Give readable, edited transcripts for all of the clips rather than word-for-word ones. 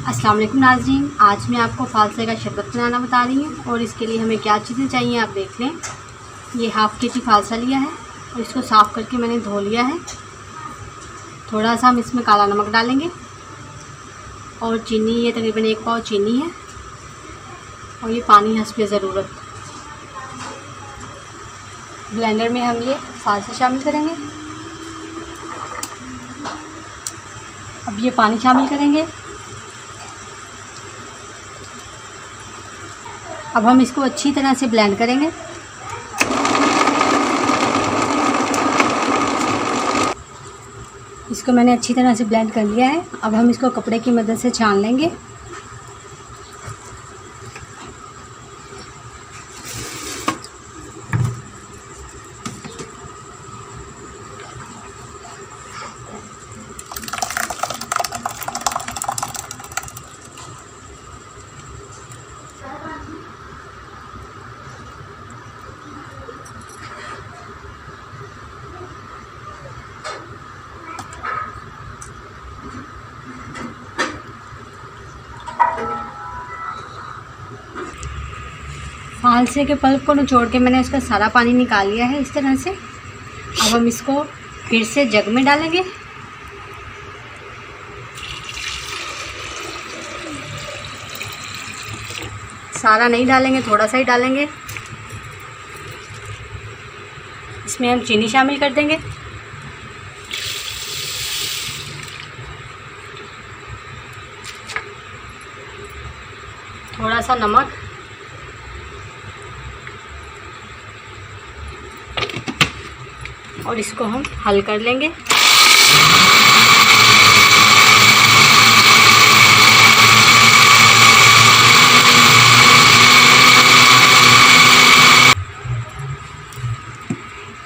अस्सलाम वालेकुम नाज़रीन, आज मैं आपको फालसे का शरबत बनाना बता रही हूँ। और इसके लिए हमें क्या चीज़ें चाहिए आप देख लें। ये हाफ़ के जी फालसा लिया है और इसको साफ़ करके मैंने धो लिया है। थोड़ा सा हम इसमें काला नमक डालेंगे और चीनी, ये तकरीबन 1 पाव चीनी है और ये पानी हस्बे ज़रूरत। ब्लेंडर में हम ये फालसा शामिल करेंगे। अब ये पानी शामिल करेंगे। अब हम इसको अच्छी तरह से ब्लेंड करेंगे। इसको मैंने अच्छी तरह से ब्लेंड कर लिया है। अब हम इसको कपड़े की मदद से छान लेंगे। फालसे के पल्प को निचोड़ के मैंने इसका सारा पानी निकाल लिया है इस तरह से। अब हम इसको फिर से जग में डालेंगे। सारा नहीं डालेंगे, थोड़ा सा ही डालेंगे। इसमें हम चीनी शामिल कर देंगे। थोड़ा सा नमक और इसको हम हल कर लेंगे।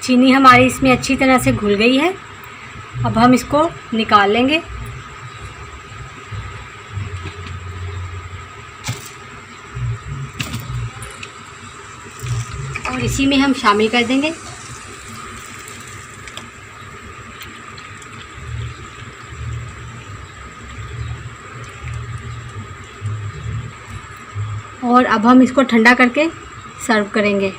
चीनी हमारी इसमें अच्छी तरह से घुल गई है। अब हम इसको निकाल लेंगे। और इसी में हम शामिल कर देंगे और अब हम इसको ठंडा करके सर्व करेंगे।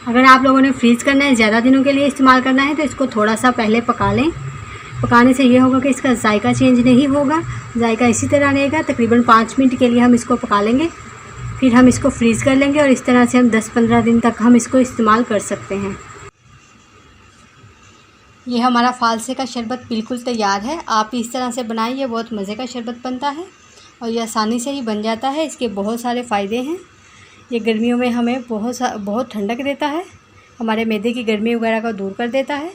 अगर आप लोगों ने फ्रीज़ करना है, ज़्यादा दिनों के लिए इस्तेमाल करना है, तो इसको थोड़ा सा पहले पका लें। पकाने से ये होगा कि इसका जायका चेंज नहीं होगा, जायका इसी तरह रहेगा। तकरीबन 5 मिनट के लिए हम इसको पका लेंगे, फिर हम इसको फ्रीज़ कर लेंगे और इस तरह से हम 10-15 दिन तक हम इसको इस्तेमाल कर सकते हैं। ये हमारा फालसे का शरबत बिल्कुल तैयार है। आप इस तरह से बनाइए, बहुत मज़े का शरबत बनता है और ये आसानी से ही बन जाता है। इसके बहुत सारे फ़ायदे हैं। ये गर्मियों में हमें बहुत ठंडक देता है, हमारे मैदे की गर्मी वगैरह को दूर कर देता है।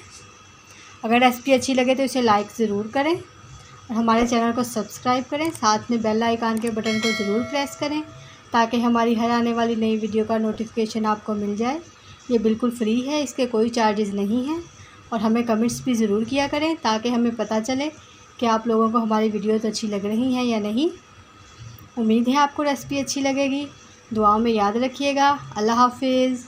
अगर रेसिपी अच्छी लगे तो इसे लाइक ज़रूर करें और हमारे चैनल को सब्सक्राइब करें। साथ में बेल आइकन के बटन को ज़रूर प्रेस करें ताकि हमारी हर आने वाली नई वीडियो का नोटिफिकेशन आपको मिल जाए। ये बिल्कुल फ्री है, इसके कोई चार्जेस नहीं हैं। और हमें कमेंट्स भी ज़रूर किया करें ताकि हमें पता चले कि आप लोगों को हमारी वीडियोज़ अच्छी लग रही हैं या नहीं। उम्मीद है आपको रेसिपी अच्छी लगेगी। दुआओं में याद रखिएगा। अल्लाह हाफिज़।